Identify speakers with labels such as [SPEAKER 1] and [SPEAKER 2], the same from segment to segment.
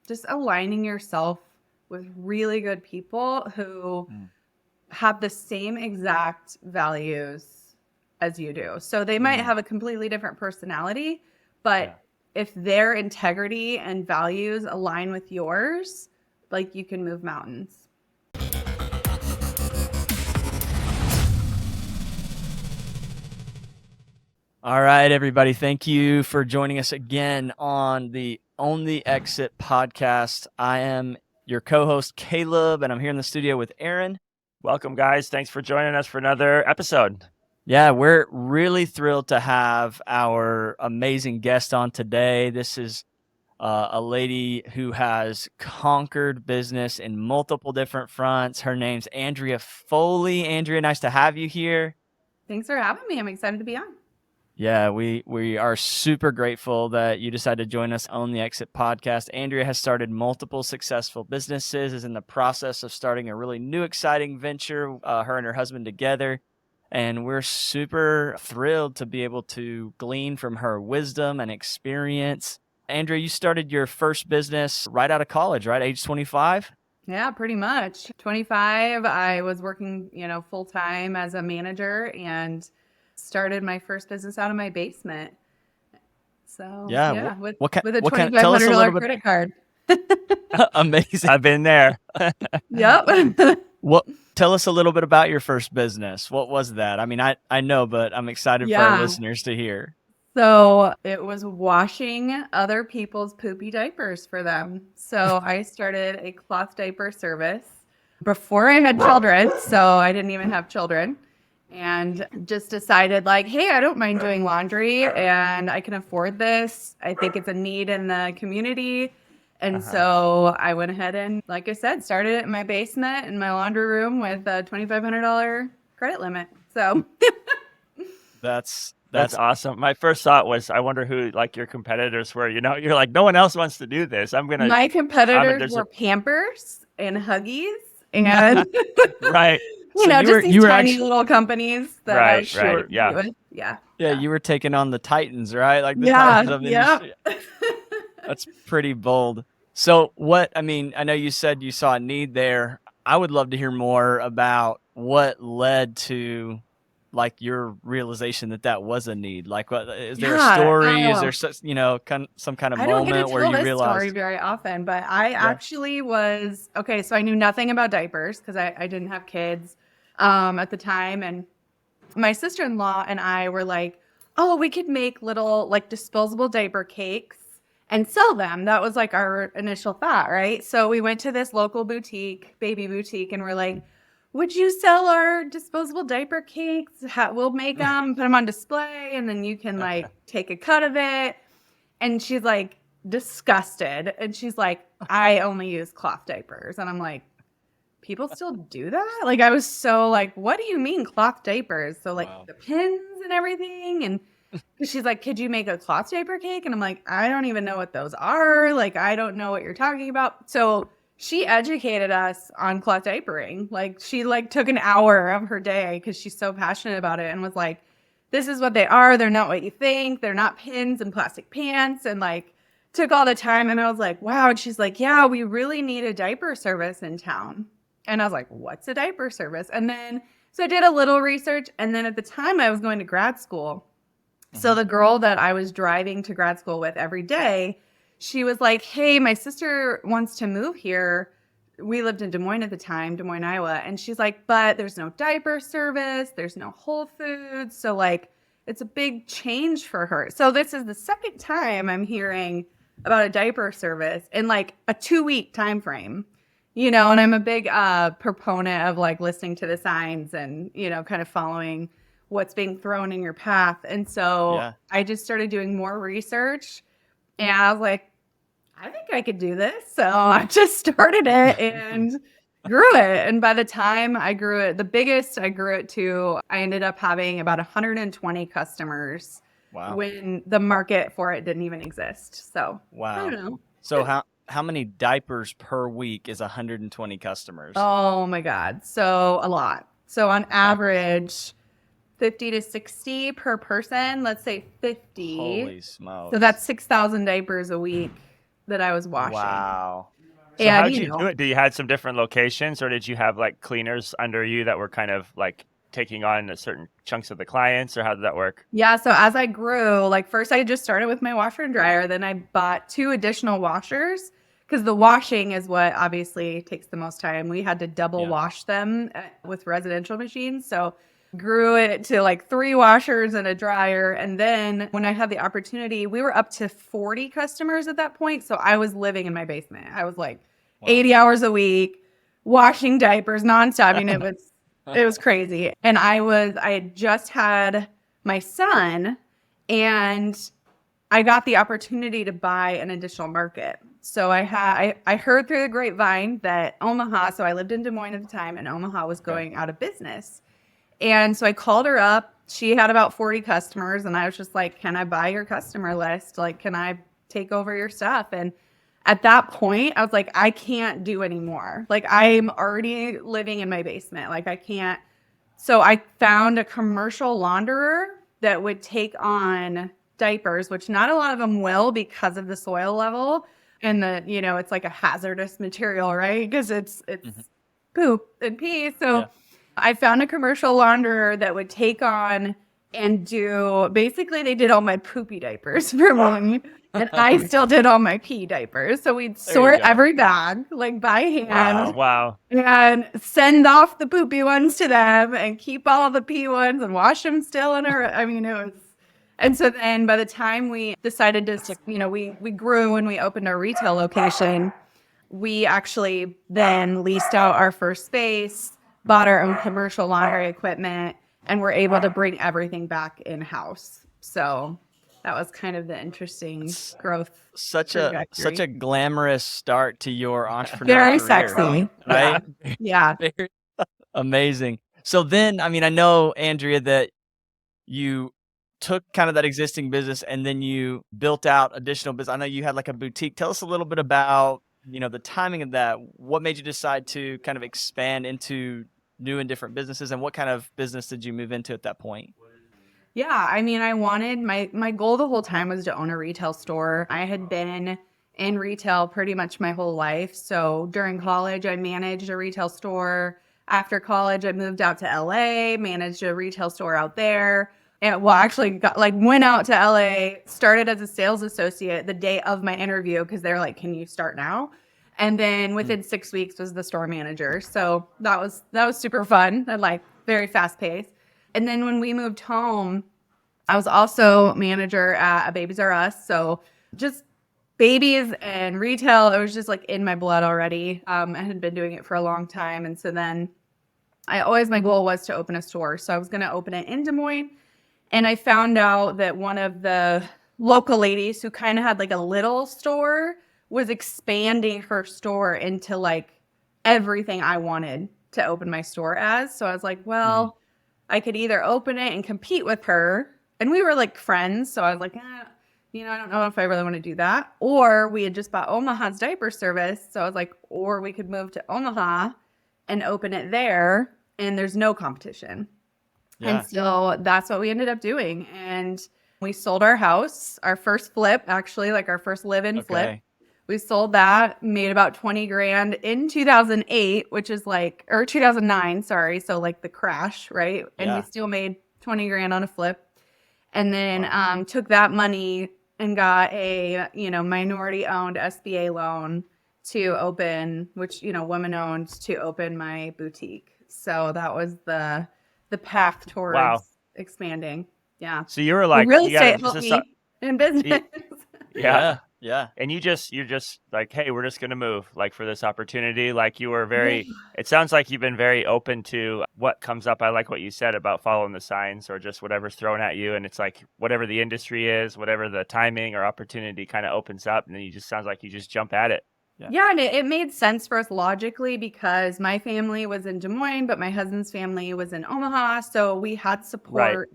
[SPEAKER 1] just aligning yourself with really good people who have the same exact values as you do. So they might have a completely different personality, but if their integrity and values align with yours, like you can move mountains.
[SPEAKER 2] All right, everybody. Thank you for joining us again on the On the Exit podcast. I am your co-host, Caleb, and I'm here in the studio with Aaron.
[SPEAKER 3] Welcome, guys. Thanks for joining us for another episode.
[SPEAKER 2] Yeah, we're really thrilled to have our amazing guest on today. This is a lady who has conquered business in multiple different fronts. Her name's Andrea Foley. Andrea, nice to have you here.
[SPEAKER 1] Thanks for having me. I'm excited to be on.
[SPEAKER 2] Yeah, we are super grateful that you decided to join us on the Exit podcast. Andrea has started multiple successful businesses, is in the process of starting a really new, exciting venture, her and her husband together. And we're super thrilled to be able to glean from her wisdom and experience. Andrea, you started your first business right out of college, right? Age 25?
[SPEAKER 1] Yeah, pretty much. 25, I was working, full time as a manager and started my first business out of my basement. So
[SPEAKER 2] Yeah,
[SPEAKER 1] with a $2,500 credit card.
[SPEAKER 2] Amazing.
[SPEAKER 3] I've been there.
[SPEAKER 1] Yep.
[SPEAKER 2] Tell us a little bit about your first business. What was that? I mean, I know, but I'm excited for our listeners to hear.
[SPEAKER 1] So it was washing other people's poopy diapers for them. So I started a cloth diaper service before I had children. So I didn't even have children. And just decided like, hey, I don't mind doing laundry and I can afford this. I think it's a need in the community. And so I went ahead and, like I said, started it in my basement in my laundry room with a $2,500 credit limit. So
[SPEAKER 3] that's awesome. My first thought was, I wonder who like your competitors were. You're like, no one else wants to do this.
[SPEAKER 1] My competitors were Pampers and Huggies and
[SPEAKER 3] right.
[SPEAKER 1] Just these tiny little companies that I was sure with.
[SPEAKER 2] Yeah, you were taking on the Titans, right? Like the Titans of the industry. That's pretty bold. So I know you said you saw a need there. I would love to hear more about what led to like your realization that was a need. Like, is there a story? Is there some kind of moment where you realized? I don't get to tell this story
[SPEAKER 1] very often, but I actually was, so I knew nothing about diapers because I didn't have kids at the time. And my sister-in-law and I were like, oh, we could make little like disposable diaper cakes and sell them. That was like our initial thought, right? So we went to this local baby boutique, and we're like, would you sell our disposable diaper cakes? We'll make them, put them on display, and then you can like take a cut of it. And she's like disgusted. And she's like, I only use cloth diapers. And I'm like, people still do that? Like, I was so like, what do you mean cloth diapers? So like the pins and everything. And she's like, could you make a cloth diaper cake? And I'm like, I don't even know what those are. Like, I don't know what you're talking about. So she educated us on cloth diapering. Like, she like took an hour of her day because she's so passionate about it and was like, this is what they are. They're not what you think. They're not pins and plastic pants. And like took all the time. And I was like, wow. And she's like, yeah, we really need a diaper service in town. And I was like, what's a diaper service? And then, so I did a little research. And then at the time I was going to grad school. So the girl that I was driving to grad school with every day, she was like, hey, my sister wants to move here. We lived in Des Moines at the time, Des Moines, Iowa. And she's like, but there's no diaper service. There's no Whole Foods. So like, it's a big change for her. So this is the second time I'm hearing about a diaper service in like a 2-week time frame, and I'm a big proponent of like listening to the signs and, kind of following what's being thrown in your path. And so I just started doing more research, and I was like, I think I could do this. So I just started it and grew it. And by the time I grew it, the biggest I grew it to, I ended up having about 120 customers when the market for it didn't even exist. So I don't know.
[SPEAKER 2] So how many diapers per week is 120 customers?
[SPEAKER 1] Oh my God. So a lot. So on average, 50 to 60 per person. Let's say 50.
[SPEAKER 2] Holy smokes.
[SPEAKER 1] So that's 6,000 diapers a week that I was washing.
[SPEAKER 2] Wow.
[SPEAKER 3] So
[SPEAKER 1] And,
[SPEAKER 3] how'd you do it? Did you had some different locations, or did you have like cleaners under you that were kind of like taking on a certain chunks of the clients, or how did that work?
[SPEAKER 1] yeah, so as I grew, like first I just started with my washer and dryer. Then I bought 2 additional washers because the washing is what obviously takes the most time. We had to double wash them with residential machines. So grew it to like 3 washers and a dryer. And then when I had the opportunity, we were up to 40 customers at that point. So I was living in my basement. I was like 80 hours a week, washing diapers nonstop. I mean, it was crazy. And I had just had my son, and I got the opportunity to buy an additional market. So I heard through the grapevine that Omaha, so I lived in Des Moines at the time, and Omaha was going out of business. And so I called her up. She had about 40 customers, and I was just like, can I buy your customer list? Like, can I take over your stuff? And at that point, I was like, I can't do anymore. Like, I'm already living in my basement. Like, I can't. So I found a commercial launderer that would take on diapers, which not a lot of them will because of the soil level. And it's like a hazardous material, right? Because it's poop and pee. So I found a commercial launderer that would take on and basically they did all my poopy diapers for me. And I still did all my pee diapers. So we'd sort every bag, like by hand.
[SPEAKER 3] Wow.
[SPEAKER 1] And send off the poopy ones to them and keep all the pee ones and wash them still in her. I mean, it was. And so then by the time we decided to, we grew and we opened our retail location, we actually then leased out our first space, bought our own commercial laundry equipment, and were able to bring everything back in-house. So that was kind of the interesting growth.
[SPEAKER 2] Such a glamorous start to your entrepreneurial
[SPEAKER 1] Very
[SPEAKER 2] career.
[SPEAKER 1] Sexy.
[SPEAKER 2] Right?
[SPEAKER 1] Yeah.
[SPEAKER 2] Very amazing. So then, I mean, I know, Andrea, that you took kind of that existing business and then you built out additional business. I know you had like a boutique. Tell us a little bit about, the timing of that. What made you decide to kind of expand into new and different businesses, and what kind of business did you move into at that point?
[SPEAKER 1] Yeah, I mean, I wanted my goal the whole time was to own a retail store. I had been in retail pretty much my whole life. So during college, I managed a retail store. After college, I moved out to LA, managed a retail store out there. And actually went out to LA, started as a sales associate the day of my interview because they're like, "Can you start now?" And then within 6 weeks was the store manager. So that was super fun and like very fast paced. And then when we moved home, I was also manager at a Babies R Us. So just babies and retail, it was just like in my blood already. I had been doing it for a long time. And so then my goal was to open a store. So I was going to open it in Des Moines. And I found out that one of the local ladies who kind of had like a little store was expanding her store into like everything I wanted to open my store as. So I was like, well, I could either open it and compete with her. And we were like friends. So I was like, I don't know if I really want to do that. Or we had just bought Omaha's diaper service. So I was like, or we could move to Omaha and open it there. And there's no competition. Yeah. And so that's what we ended up doing. And we sold our house, our first flip, actually, like our first live-in flip. We sold that, made about 20 grand in 2008, or 2009, sorry. So like the crash, right? And we still made 20 grand on a flip. And then took that money and got a, minority owned SBA loan to open, which, women owned, to open my boutique. So that was the path towards expanding. Yeah.
[SPEAKER 3] So you were like,
[SPEAKER 1] real estate helped me in business.
[SPEAKER 3] Yeah.
[SPEAKER 2] Yeah.
[SPEAKER 3] And you're just like, hey, we're just going to move like for this opportunity. Like you were it sounds like you've been very open to what comes up. I like what you said about following the signs or just whatever's thrown at you. And it's like whatever the industry is, whatever the timing or opportunity kind of opens up. And then sounds like you just jump at it.
[SPEAKER 1] Yeah, and it made sense for us logically because my family was in Des Moines, but my husband's family was in Omaha. So we had support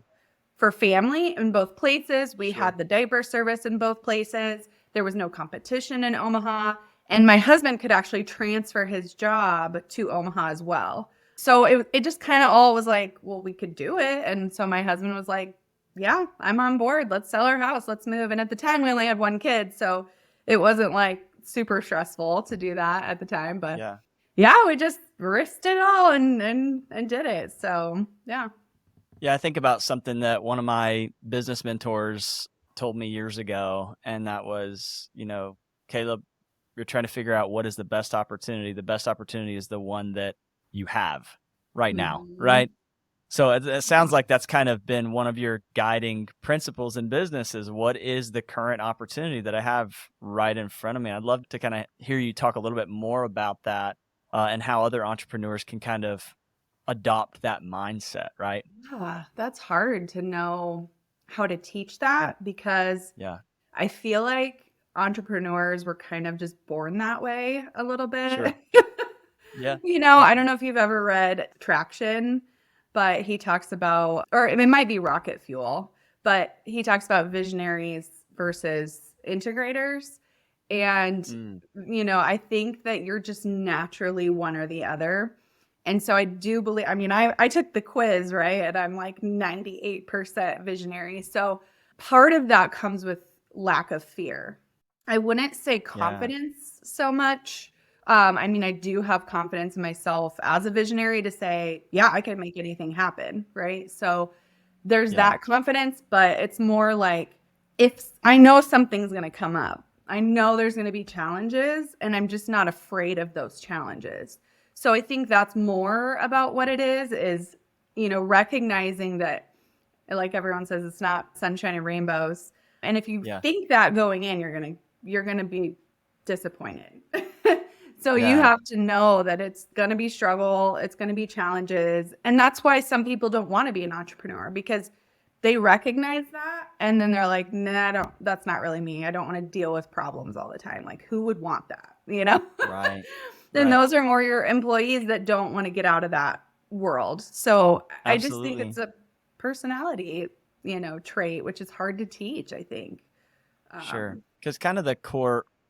[SPEAKER 1] for family in both places. We had the diaper service in both places. There was no competition in Omaha. And my husband could actually transfer his job to Omaha as well. So it just kind of all was like, well, we could do it. And so my husband was like, yeah, I'm on board. Let's sell our house. Let's move. And at the time, we only had one kid. So it wasn't like super stressful to do that at the time, but
[SPEAKER 2] Yeah.
[SPEAKER 1] yeah, we just risked it all and did it. So yeah.
[SPEAKER 2] Yeah, I think about something that one of my business mentors told me years ago, and that was, Caleb, you're trying to figure out what is the best opportunity. The best opportunity is the one that you have right now,
[SPEAKER 1] Mhm.
[SPEAKER 2] right? So it sounds like that's kind of been one of your guiding principles in business is what is the current opportunity that I have right in front of me? I'd love to kind of hear you talk a little bit more about that and how other entrepreneurs can kind of adopt that mindset, right?
[SPEAKER 1] Yeah, that's hard to know how to teach that because
[SPEAKER 2] Yeah,
[SPEAKER 1] I feel like entrepreneurs were kind of just born that way a little bit.
[SPEAKER 2] sure. Yeah.
[SPEAKER 1] I don't know if you've ever read Traction, but he talks about, or it might be Rocket Fuel, but he talks about visionaries versus integrators. And,
[SPEAKER 2] Mm,
[SPEAKER 1] I think that you're just naturally one or the other. And so I do believe, I mean, I took the quiz, right? And I'm like 98% visionary. So part of that comes with lack of fear. I wouldn't say
[SPEAKER 2] yeah.
[SPEAKER 1] confidence so much. I mean, I do have confidence in myself as a visionary to say, yeah, I can make anything happen, right? So there's
[SPEAKER 2] Yeah.
[SPEAKER 1] that confidence, but it's more like if I know something's going to come up, I know there's going to be challenges, and I'm just not afraid of those challenges. So I think that's more about what it is, recognizing that, like everyone says, it's not sunshine and rainbows. And if you
[SPEAKER 2] Yeah.
[SPEAKER 1] think that going in, you're gonna be disappointed. So you
[SPEAKER 2] Yeah.
[SPEAKER 1] have to know that it's gonna be struggle, it's gonna be challenges. And that's why some people don't want to be an entrepreneur because they recognize that and then they're like, nah, that's not really me. I don't want to deal with problems all the time. Like who would want that?
[SPEAKER 2] Right.
[SPEAKER 1] Then
[SPEAKER 2] Right.
[SPEAKER 1] those are more your employees that don't want to get out of that world. So I just think
[SPEAKER 2] Absolutely.
[SPEAKER 1] it's a personality, trait, which is hard to teach, I think.
[SPEAKER 2] Sure.
[SPEAKER 1] Um,
[SPEAKER 2] Because kind of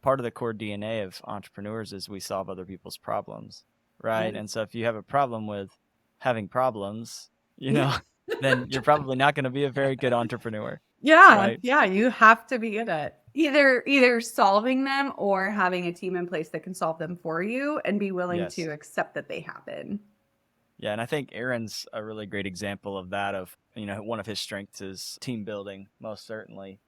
[SPEAKER 2] part of the core DNA of entrepreneurs is we solve other people's problems,
[SPEAKER 1] yeah.
[SPEAKER 2] right? And so if you have a problem with having problems,
[SPEAKER 1] Yeah.
[SPEAKER 2] then you're probably not going to be a very good entrepreneur,
[SPEAKER 1] Yeah.
[SPEAKER 2] right?
[SPEAKER 1] Yeah. You have to be good at either solving them or having a team in place that can solve them for you and be willing to
[SPEAKER 2] Yes.
[SPEAKER 1] accept that they happen.
[SPEAKER 2] Yeah, and I think Aaron's a really great example of that of, one of his strengths is team building, most certainly.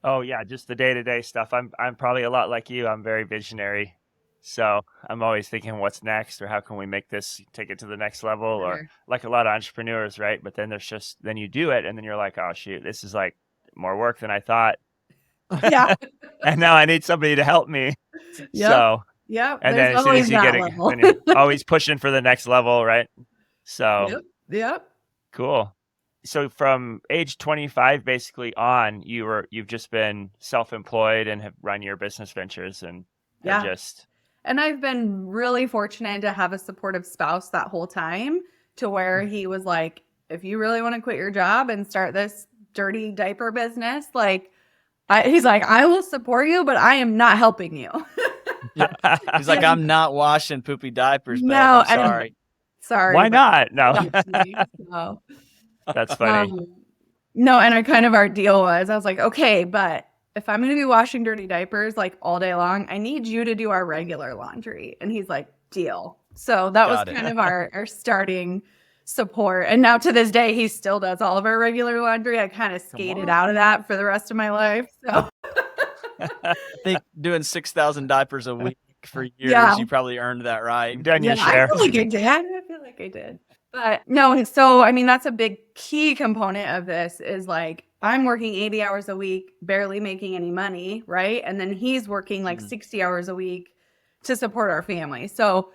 [SPEAKER 3] Oh yeah, just the day-to-day stuff. I'm probably a lot like you. I'm very visionary. So I'm always thinking what's next or how can we make this take it to the next level or
[SPEAKER 1] Sure.
[SPEAKER 3] like a lot of entrepreneurs, right? But then then you do it and then you're like, oh shoot, this is like more work than I thought.
[SPEAKER 1] Yeah.
[SPEAKER 3] And now I need somebody to help me.
[SPEAKER 1] Yep.
[SPEAKER 3] So,
[SPEAKER 1] Yep.
[SPEAKER 3] and
[SPEAKER 1] There's
[SPEAKER 3] then as soon as
[SPEAKER 1] always
[SPEAKER 3] you get
[SPEAKER 1] that
[SPEAKER 3] it,
[SPEAKER 1] level.
[SPEAKER 3] then you're always pushing for the next level, right? So
[SPEAKER 1] Yep. Yep.
[SPEAKER 3] cool. So from age 25 basically on, you've just been self-employed and have run your business ventures and have
[SPEAKER 1] Yeah.
[SPEAKER 3] just
[SPEAKER 1] And I've been really fortunate to have a supportive spouse that whole time to where he was like, if you really want to quit your job and start this dirty diaper business, like, he's like, I will support you, but I am not helping you.
[SPEAKER 2] Yeah. He's like, I'm not washing poopy diapers, babe.
[SPEAKER 1] No,
[SPEAKER 2] I'm
[SPEAKER 1] and
[SPEAKER 2] sorry.
[SPEAKER 1] sorry,
[SPEAKER 3] Why
[SPEAKER 1] but
[SPEAKER 3] not? No.
[SPEAKER 1] so,
[SPEAKER 3] That's funny.
[SPEAKER 1] no, and our deal was like, okay, but if I'm going to be washing dirty diapers like all day long, I need you to do our regular laundry. And he's like, deal. So that was
[SPEAKER 2] Got it.
[SPEAKER 1] kind of our starting support. And now to this day, he still does all of our regular laundry. I kind of skated out of that for the rest of my life. So
[SPEAKER 2] I think doing 6,000 diapers a week for years,
[SPEAKER 1] yeah,
[SPEAKER 2] you probably earned that right.
[SPEAKER 3] You've done
[SPEAKER 1] yeah,
[SPEAKER 3] your
[SPEAKER 1] I
[SPEAKER 3] share.
[SPEAKER 1] feel like I did. I feel like I did. But no, so I mean, that's a big key component of this is like I'm working 80 hours a week, barely making any money, right? And then he's working like
[SPEAKER 2] Mm.
[SPEAKER 1] 60 hours a week to support our family. So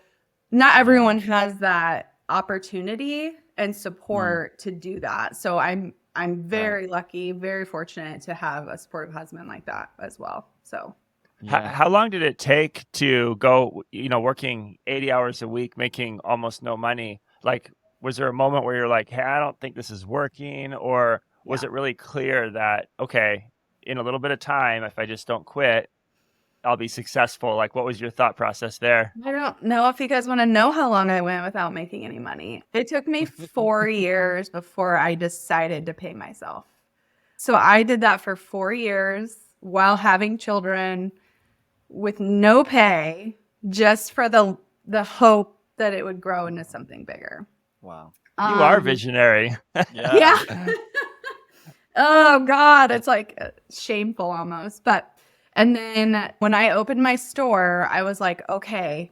[SPEAKER 1] not
[SPEAKER 2] Yeah.
[SPEAKER 1] everyone has that opportunity and
[SPEAKER 2] Mm.
[SPEAKER 1] support to do that. So I'm
[SPEAKER 2] Right.
[SPEAKER 1] very lucky, very fortunate to have a supportive husband like that as well. So
[SPEAKER 2] Yeah.
[SPEAKER 3] How long did it take to go, working 80 hours a week, making almost no money? Like, was there a moment where you're like, hey, I don't think this is working? Or was
[SPEAKER 1] yeah.
[SPEAKER 3] it really clear that, okay, in a little bit of time, if I just don't quit, I'll be successful? Like, what was your thought process there?
[SPEAKER 1] I don't know if you guys want to know how long I went without making any money. It took me 4 years before I decided to pay myself. So I did that for 4 years while having children. with no pay, just for the hope that it would grow into something bigger.
[SPEAKER 2] Wow.
[SPEAKER 3] You are visionary.
[SPEAKER 1] Yeah. Oh God, it's like shameful almost. But, and then when I opened my store, I was like, okay,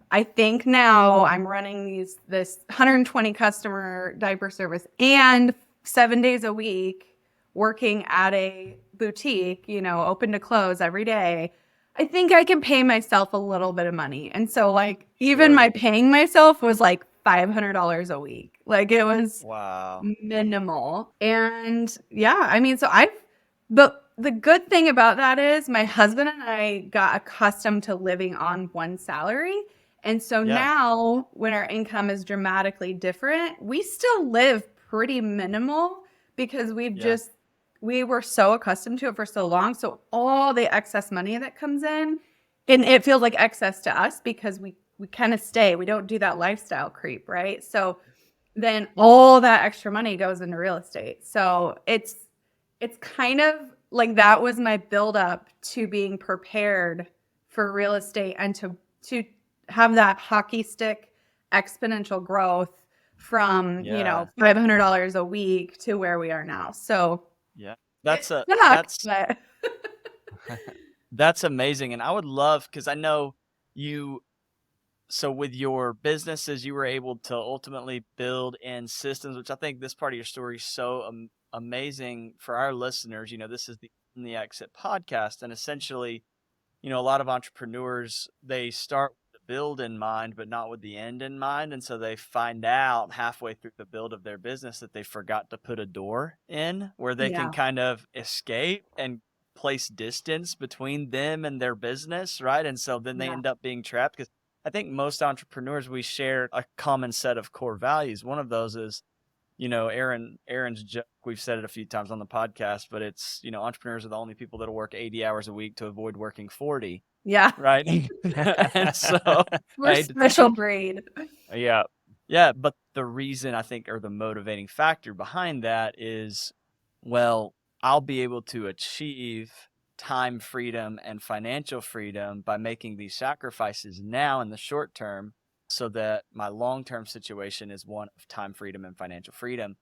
[SPEAKER 1] I think now I'm running this 120 customer diaper service and 7 days a week working at a boutique, open to close every day. I think I can pay myself a little bit of money. And so like even my paying myself was like $500 a week. Like it was minimal. And yeah, I mean, but the good thing about that is my husband and I got accustomed to living on one salary. And so now when our income is dramatically different, we still live pretty minimal because we were so accustomed to it for so long. So all the excess money that comes in, and it feels like excess to us because we kind of stay. We don't do that lifestyle creep, right? So then all that extra money goes into real estate. So it's kind of like that was my buildup to being prepared for real estate and to have that hockey stick exponential growth from $500 a week to where we are now. So
[SPEAKER 2] that's amazing. And I would love, because I know so with your businesses, you were able to ultimately build in systems, which I think this part of your story is so amazing for our listeners. This is the Exit podcast. And essentially, a lot of entrepreneurs, they start with the build in mind, but not with the end in mind. And so they find out halfway through the build of their business that they forgot to put a door in where they can kind of escape and place distance between them and their business, right? And so then they end up being trapped, because I think most entrepreneurs, we share a common set of core values. One of those is, Aaron's joke, we've said it a few times on the podcast, but it's, entrepreneurs are the only people that'll work 80 hours a week to avoid working 40.
[SPEAKER 1] Yeah.
[SPEAKER 2] Right. And so
[SPEAKER 1] we're special breed.
[SPEAKER 3] Yeah.
[SPEAKER 2] Yeah. But the reason I think, or the motivating factor behind that is, well, I'll be able to achieve time freedom and financial freedom by making these sacrifices now in the short term, so that my long-term situation is one of time freedom and financial freedom.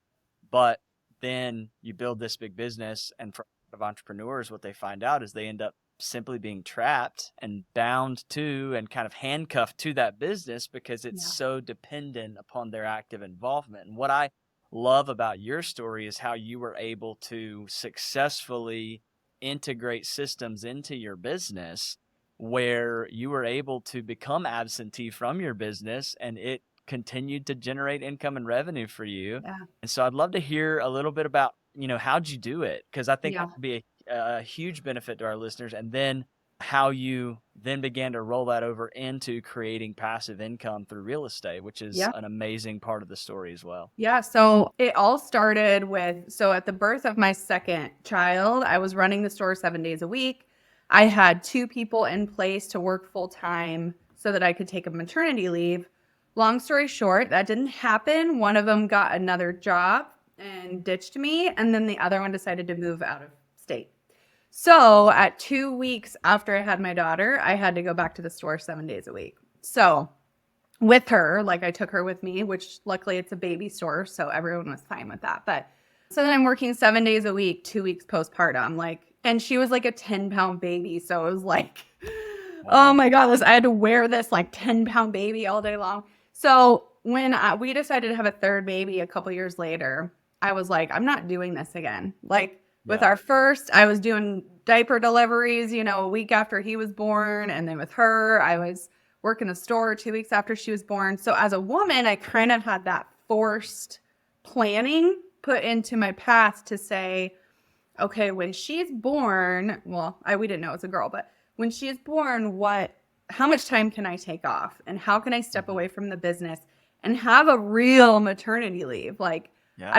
[SPEAKER 2] But then you build this big business, and for a lot of entrepreneurs, what they find out is they end up simply being trapped and bound to and kind of handcuffed to that business because it's so dependent upon their active involvement. And what I love about your story is how you were able to successfully integrate systems into your business where you were able to become absentee from your business, and it continued to generate income and revenue for you.
[SPEAKER 1] Yeah.
[SPEAKER 2] And so I'd love to hear a little bit about, how'd you do it? Because I think that would be a huge benefit to our listeners. And then how you then began to roll that over into creating passive income through real estate, which is an amazing part of the story as well.
[SPEAKER 1] Yeah. So it all started so at the birth of my second child, I was running the store 7 days a week. I had 2 people in place to work full time so that I could take a maternity leave. Long story short, that didn't happen. One of them got another job and ditched me, and then the other one decided to move out of state. So at 2 weeks after I had my daughter, I had to go back to the store 7 days a week. So with her, like I took her with me, which luckily it's a baby store, so everyone was fine with that. But so then I'm working 7 days a week, 2 weeks postpartum, and she was like a 10-pound baby. So it was like, oh my God, I had to wear this 10-pound baby all day long. So when we decided to have a third baby a couple years later, I was like, I'm not doing this again. With our first, I was doing diaper deliveries, a week after he was born. And then with her, I was working the store 2 weeks after she was born. So as a woman, I kind of had that forced planning put into my path to say, okay, when she's born, we didn't know it's a girl, but when she is born, how much time can I take off? And how can I step away from the business and have a real maternity leave? I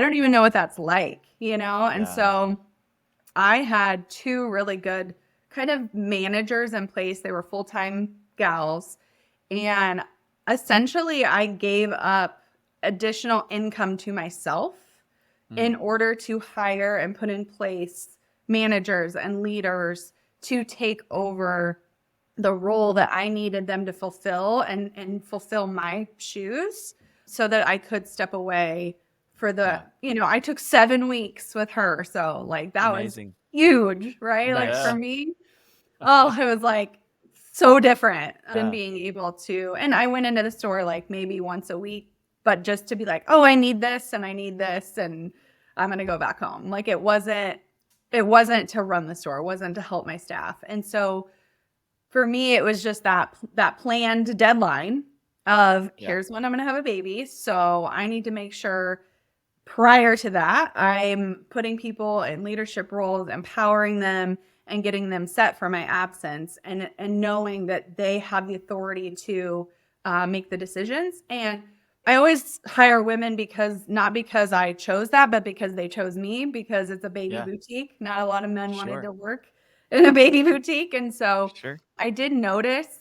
[SPEAKER 1] don't even know what that's like, And so I had 2 really good kind of managers in place. They were full-time gals. And essentially I gave up additional income to myself in order to hire and put in place managers and leaders to take over the role that I needed them to fulfill and fulfill my shoes so that I could step away for the, I took 7 weeks with her. So like that was
[SPEAKER 2] Amazing.
[SPEAKER 1] huge, right? Like
[SPEAKER 2] Nice.
[SPEAKER 1] for me, oh, it was like so different than
[SPEAKER 2] Yeah.
[SPEAKER 1] being able to. And I went into the store like maybe once a week, but just to be like, oh, I need this and I need this and I'm going to go back home. Like it wasn't to run the store. It wasn't to help my staff. And so for me, it was just that planned deadline of here's when I'm going to have a baby. So I need to make sure prior to that, I'm putting people in leadership roles, empowering them and getting them set for my absence and knowing that they have the authority to make the decisions. And I always hire women not because I chose that, but because they chose me, because it's a baby boutique. Not a lot of men wanted to work in a baby boutique. And so I did notice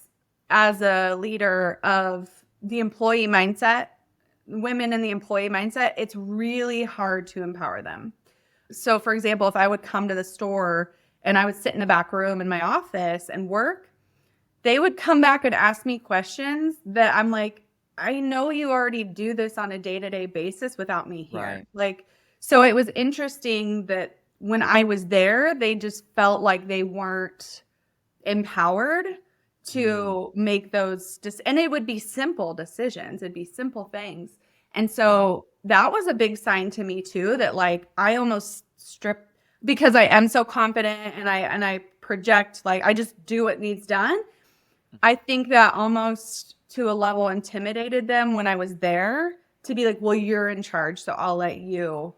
[SPEAKER 1] as a leader of the employee mindset, women in the employee mindset, it's really hard to empower them. So for example, if I would come to the store and I would sit in the back room in my office and work, they would come back and ask me questions that I'm like, I know you already do this on a day-to-day basis without me here.
[SPEAKER 2] Right.
[SPEAKER 1] Like, so it was interesting that when I was there, they just felt like they weren't empowered to make those and it would be simple decisions. It'd be simple things. And so that was a big sign to me too, that like I almost strip because I am so confident and I project, like I just do what needs done. I think that almost to a level intimidated them when I was there to be like, well, you're in charge, so I'll let you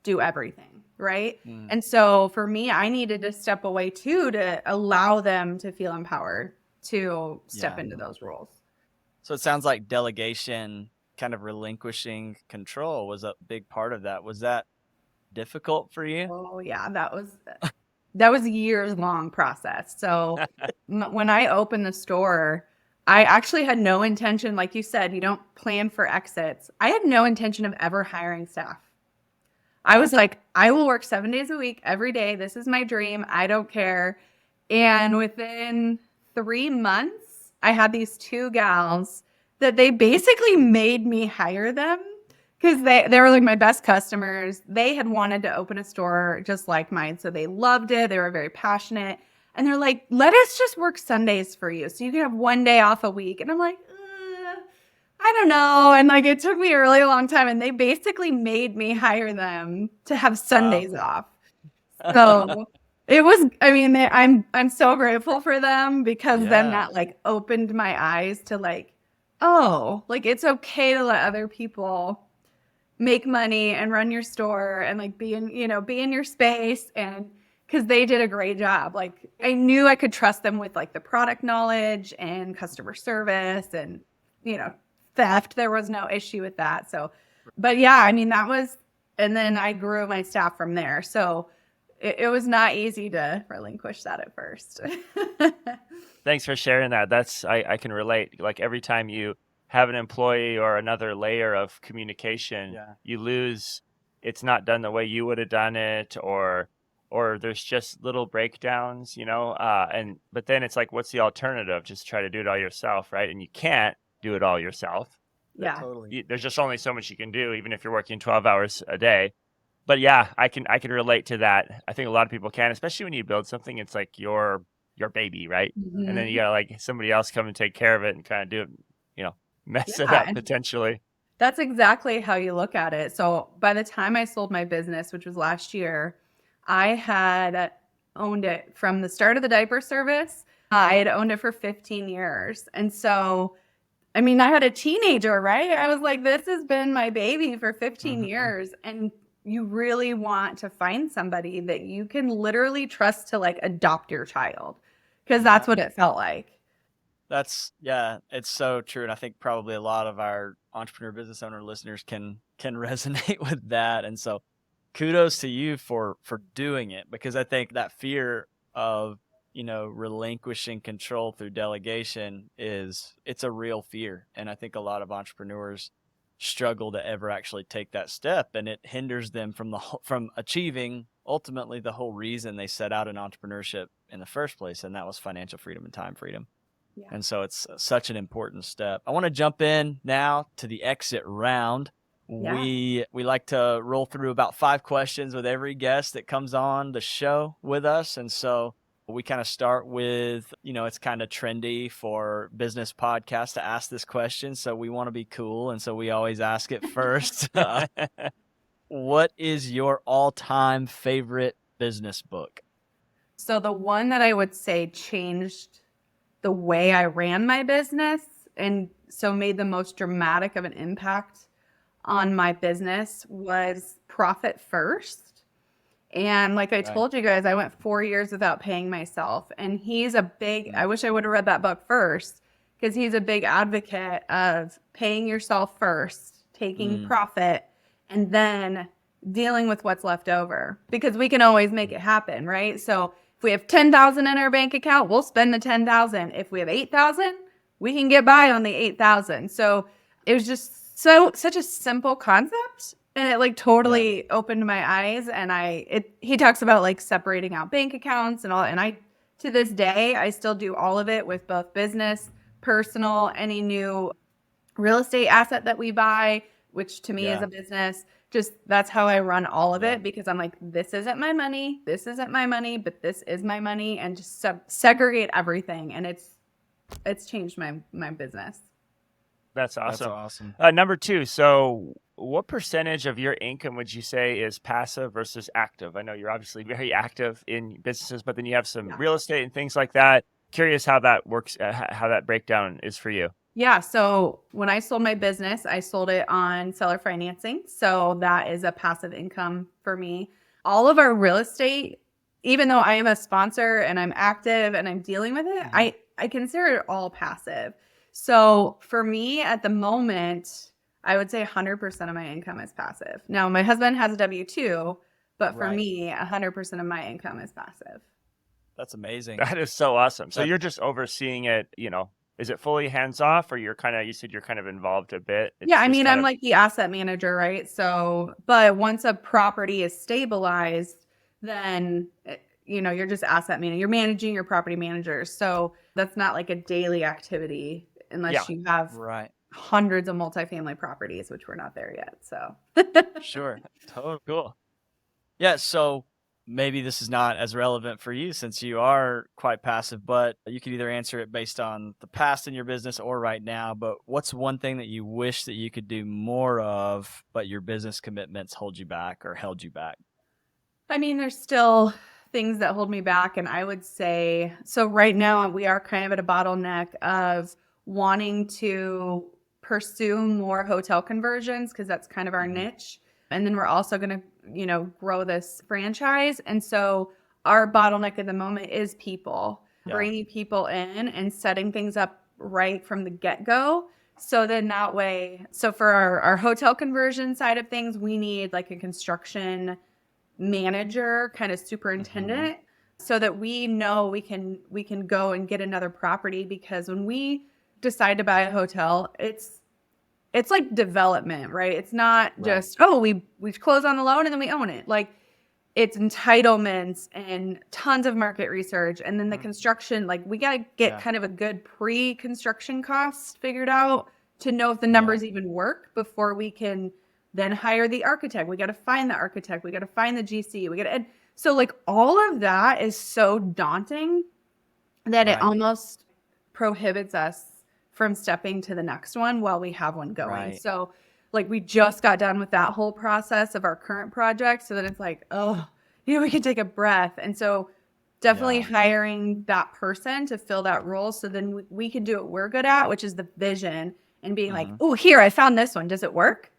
[SPEAKER 1] do everything. Right. And so for me, I needed to step away too, to allow them to feel empowered to step into those roles.
[SPEAKER 2] So it sounds like delegation, kind of relinquishing control, was a big part of that. Was that difficult for you?
[SPEAKER 1] Oh yeah, that was a years long process. So when I opened the store, I actually had no intention, like you said, you don't plan for exits. I had no intention of ever hiring staff. I was like, I will work 7 days a week, every day. This is my dream. I don't care. And within 3 months, I had these 2 gals that they basically made me hire them because they were like my best customers. They had wanted to open a store just like mine. So they loved it. They were very passionate. And they're like, let us just work Sundays for you. So you can have 1 day off a week. And I'm like, I don't know. And like, it took me a really long time. And they basically made me hire them to have Sundays off. So it was, I mean, I'm so grateful for them because then that like opened my eyes to like, oh, like it's okay to let other people make money and run your store and like be in your space. And because they did a great job. Like I knew I could trust them with like the product knowledge and customer service and, theft. There was no issue with that. So, but yeah, I mean, and then I grew my staff from there. So it was not easy to relinquish that at first.
[SPEAKER 3] Thanks for sharing that. I can relate. Like every time you have an employee or another layer of communication, you lose. It's not done the way you would have done it, or there's just little breakdowns, but then it's like, what's the alternative? Just try to do it all yourself, right? And you can't do it all yourself.
[SPEAKER 1] Yeah,
[SPEAKER 2] totally.
[SPEAKER 3] There's just only so much you can do, even if you're working 12 hours a day. But yeah, I can relate to that. I think a lot of people can, especially when you build something, it's like your baby, right?
[SPEAKER 1] Mm-hmm.
[SPEAKER 3] And then you gotta like somebody else come and take care of it and kind of do it, mess it up potentially.
[SPEAKER 1] That's exactly how you look at it. So by the time I sold my business, which was last year, I had owned it from the start of the diaper service. I had owned it for 15 years. And so, I mean, I had a teenager, right? I was like, this has been my baby for 15 years. And you really want to find somebody that you can literally trust to like adopt your child, because that's what it felt like.
[SPEAKER 2] It's so true. And I think probably a lot of our entrepreneur business owner listeners can resonate with that. And so kudos to you for doing it, because I think that fear of, relinquishing control through delegation it's a real fear. And I think a lot of entrepreneurs struggle to ever actually take that step, and it hinders them from achieving ultimately the whole reason they set out in entrepreneurship in the first place, and that was financial freedom and time freedom.
[SPEAKER 1] Yeah.
[SPEAKER 2] And so it's such an important step. I want to jump in now to the exit round.
[SPEAKER 1] Yeah.
[SPEAKER 2] We like to roll through about 5 questions with every guest that comes on the show with us. And so we kind of start with, it's kind of trendy for business podcasts to ask this question. So we want to be cool. And so we always ask it first. What is your all-time favorite business book?
[SPEAKER 1] So the one that I would say changed the way I ran my business and so made the most dramatic of an impact on my business was Profit First. And like I told you guys, I went 4 years without paying myself. And he's I wish I would have read that book first, because he's a big advocate of paying yourself first, taking profit, and then dealing with what's left over, because we can always make it happen, right? So if we have 10,000 in our bank account, we'll spend the 10,000. If we have 8,000, we can get by on the 8,000. So it was just such a simple concept, and it like totally opened my eyes. And he talks about like separating out bank accounts and all, and I to this day I still do all of it with both business, personal, any new real estate asset that we buy, which to me is a business. Just that's how I run all of it, because I'm like, this isn't my money, but this is my money, and just segregate everything. And it's changed my business.
[SPEAKER 3] That's awesome.
[SPEAKER 2] That's awesome.
[SPEAKER 3] Number 2. So what percentage of your income would you say is passive versus active? I know you're obviously very active in businesses, but then you have some real estate and things like that. Curious how that works, how that breakdown is for you.
[SPEAKER 1] Yeah. So when I sold my business, I sold it on seller financing. So that is a passive income for me. All of our real estate, even though I am a sponsor and I'm active and I'm dealing with it, I consider it all passive. So for me at the moment, I would say 100% of my income is passive. Now, my husband has a W-2, but for me, 100% of my income is passive.
[SPEAKER 2] That's amazing.
[SPEAKER 3] That is so awesome. So you're just overseeing it, is it fully hands off, or you said you're kind of involved a bit?
[SPEAKER 1] I mean, I'm like the asset manager, right? So, but once a property is stabilized, then, you're just asset manager. You're managing your property managers. So that's not like a daily activity unless you have hundreds of multifamily properties, which we're not there yet. So
[SPEAKER 2] sure. Totally cool. Yeah. So maybe this is not as relevant for you since you are quite passive, but you could either answer it based on the past in your business or right now. But what's one thing that you wish that you could do more of, but your business commitments hold you back or held you back?
[SPEAKER 1] I mean, there's still things that hold me back. And I would say, so right now we are kind of at a bottleneck of wanting to pursue more hotel conversions, because that's kind of our niche. And then we're also going to, grow this franchise. And so our bottleneck at the moment is people, bringing people in and setting things up right from the get-go. So then that way, so for our hotel conversion side of things, we need like a construction manager, kind of superintendent, so that we know we can go and get another property. Because when we decide to buy a hotel, it's like development, right? It's not just, we close on the loan and then we own it. Like, it's entitlements and tons of market research. And then the construction, like, we got to get kind of a good pre-construction cost figured out to know if the numbers even work before we can then hire the architect. We got to find the architect. We got to find the GC. So like all of that is so daunting that it almost prohibits us from stepping to the next one while we have one going. So like we just got done with that whole process of our current project. So then it's like, we can take a breath. And so definitely hiring that person to fill that role. So then we can do what we're good at, which is the vision, and being like, here, I found this one. Does it work?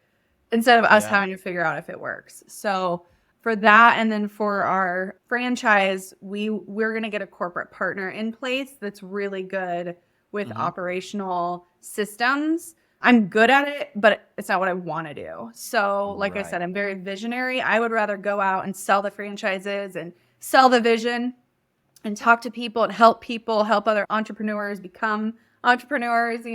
[SPEAKER 1] Instead of us having to figure out if it works. So for that, and then for our franchise, we're going to get a corporate partner in place that's really good with operational systems. I'm good at it, but it's not what I want to do. So like I said, I'm very visionary. I would rather go out and sell the franchises and sell the vision and talk to people and help other entrepreneurs become entrepreneurs,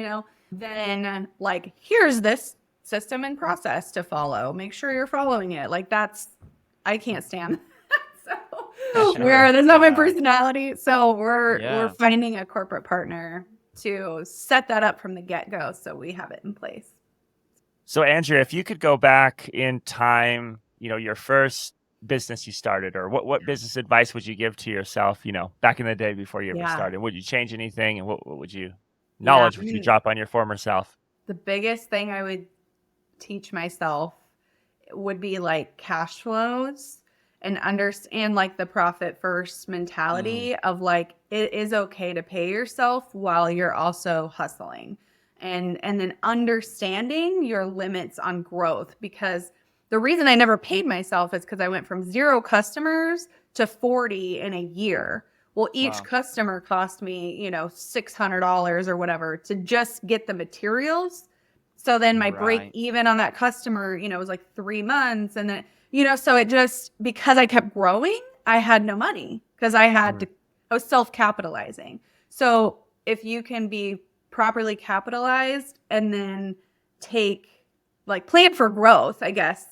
[SPEAKER 1] than like, here's this system and process to follow. Make sure you're following it. Like I can't stand so that's not my personality. So we're finding a corporate partner to set that up from the get-go so we have it in place.
[SPEAKER 3] So Andrea, if you could go back in time, your first business you started, or what business advice would you give to yourself, back in the day before you ever started? Would you change anything? And what would you knowledge would you drop on your former self?
[SPEAKER 1] The biggest thing I would teach myself would be like cash flows and understand like the profit first mentality of like, it is okay to pay yourself while you're also hustling, and then understanding your limits on growth, because the reason I never paid myself is because I went from 0 customers to 40 in a year. Well, each customer cost me, $600 or whatever to just get the materials. So then my break even on that customer, was like 3 months. And then, so it just, because I kept growing, I had no money because I was self-capitalizing. So if you can be properly capitalized and then plan for growth, I guess,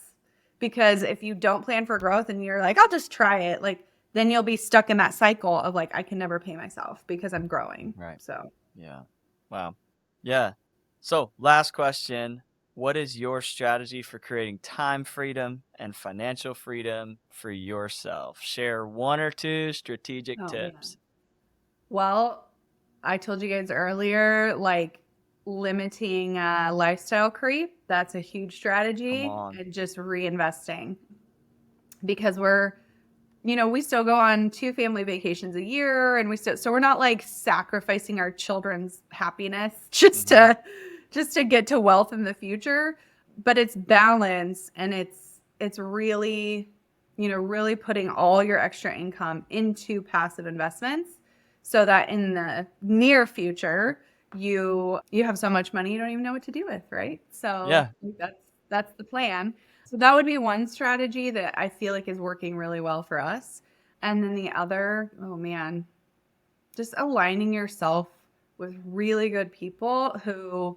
[SPEAKER 1] because if you don't plan for growth and you're like, I'll just try it, like, then you'll be stuck in that cycle of like, I can never pay myself because I'm growing.
[SPEAKER 2] Right.
[SPEAKER 1] So,
[SPEAKER 2] yeah. Wow. Yeah. So last question, what is your strategy for creating time freedom and financial freedom for yourself? Share 1 or 2 strategic tips.
[SPEAKER 1] Man. Well, I told you guys earlier, like limiting lifestyle creep. That's a huge strategy, and just reinvesting, because we still go on 2 family vacations a year, and so we're not like sacrificing our children's happiness just to get to wealth in the future, but it's balance, and it's really, really putting all your extra income into passive investments so that in the near future, you have so much money you don't even know what to do with, right? So that's the plan. So that would be one strategy that I feel like is working really well for us. And then the other, just aligning yourself with really good people who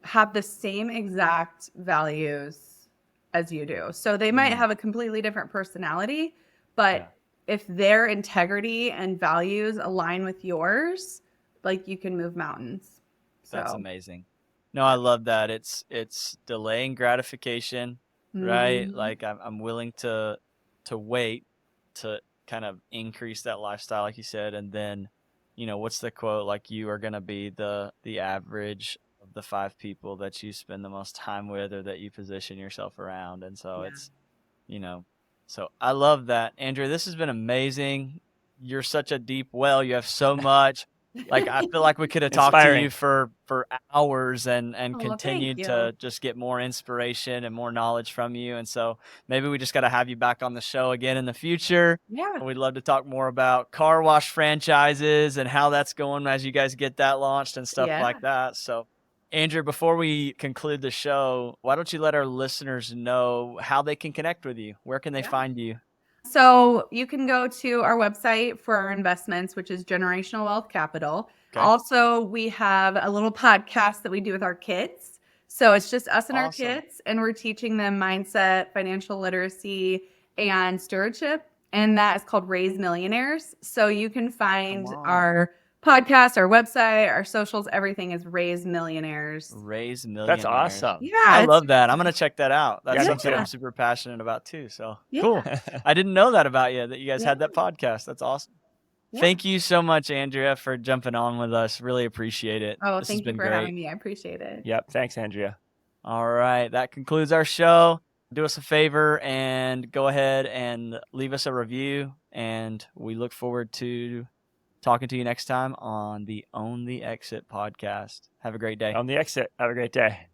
[SPEAKER 1] have the same exact values as you do. So they might have a completely different personality, but if their integrity and values align with yours, like, you can move mountains.
[SPEAKER 2] That's amazing. No, I love that. It's delaying gratification, right? Like I'm willing to wait to kind of increase that lifestyle, like you said, and then, what's the quote? Like, you are gonna be the average of the 5 people that you spend the most time with or that you position yourself around. And so it's, so I love that. Andrea, this has been amazing. You're such a deep well. You have so much. Like, I feel like we could have talked to you for hours and continue to just get more inspiration and more knowledge from you. And so maybe we just got to have you back on the show again in the future.
[SPEAKER 1] Yeah.
[SPEAKER 2] We'd love to talk more about car wash franchises and how that's going as you guys get that launched and stuff like that. So, Andrea, before we conclude the show, why don't you let our listeners know how they can connect with you? Where can they find you?
[SPEAKER 1] So you can go to our website for our investments, which is Generational Wealth Capital. Okay. Also, we have a little podcast that we do with our kids. So it's just us and our kids, and we're teaching them mindset, financial literacy, and stewardship. And that is called Raise Millionaires. So you can find our podcast, our website, our socials, everything is Raise Millionaires.
[SPEAKER 2] Raise Millionaires.
[SPEAKER 3] That's awesome.
[SPEAKER 1] Yeah.
[SPEAKER 2] I love that. I'm going to check that out. That's something I'm super passionate about too. So cool. I didn't know that about you, that you guys had that podcast. That's awesome. Yeah. Thank you so much, Andrea, for jumping on with us. Really appreciate it.
[SPEAKER 1] Oh, thank you for having me. I appreciate it.
[SPEAKER 3] Yep. Thanks, Andrea.
[SPEAKER 2] All right. That concludes our show. Do us a favor and go ahead and leave us a review. And we look forward to talking to you next time on the Own the Exit podcast. Have a great day.
[SPEAKER 3] Own the Exit. Have a great day.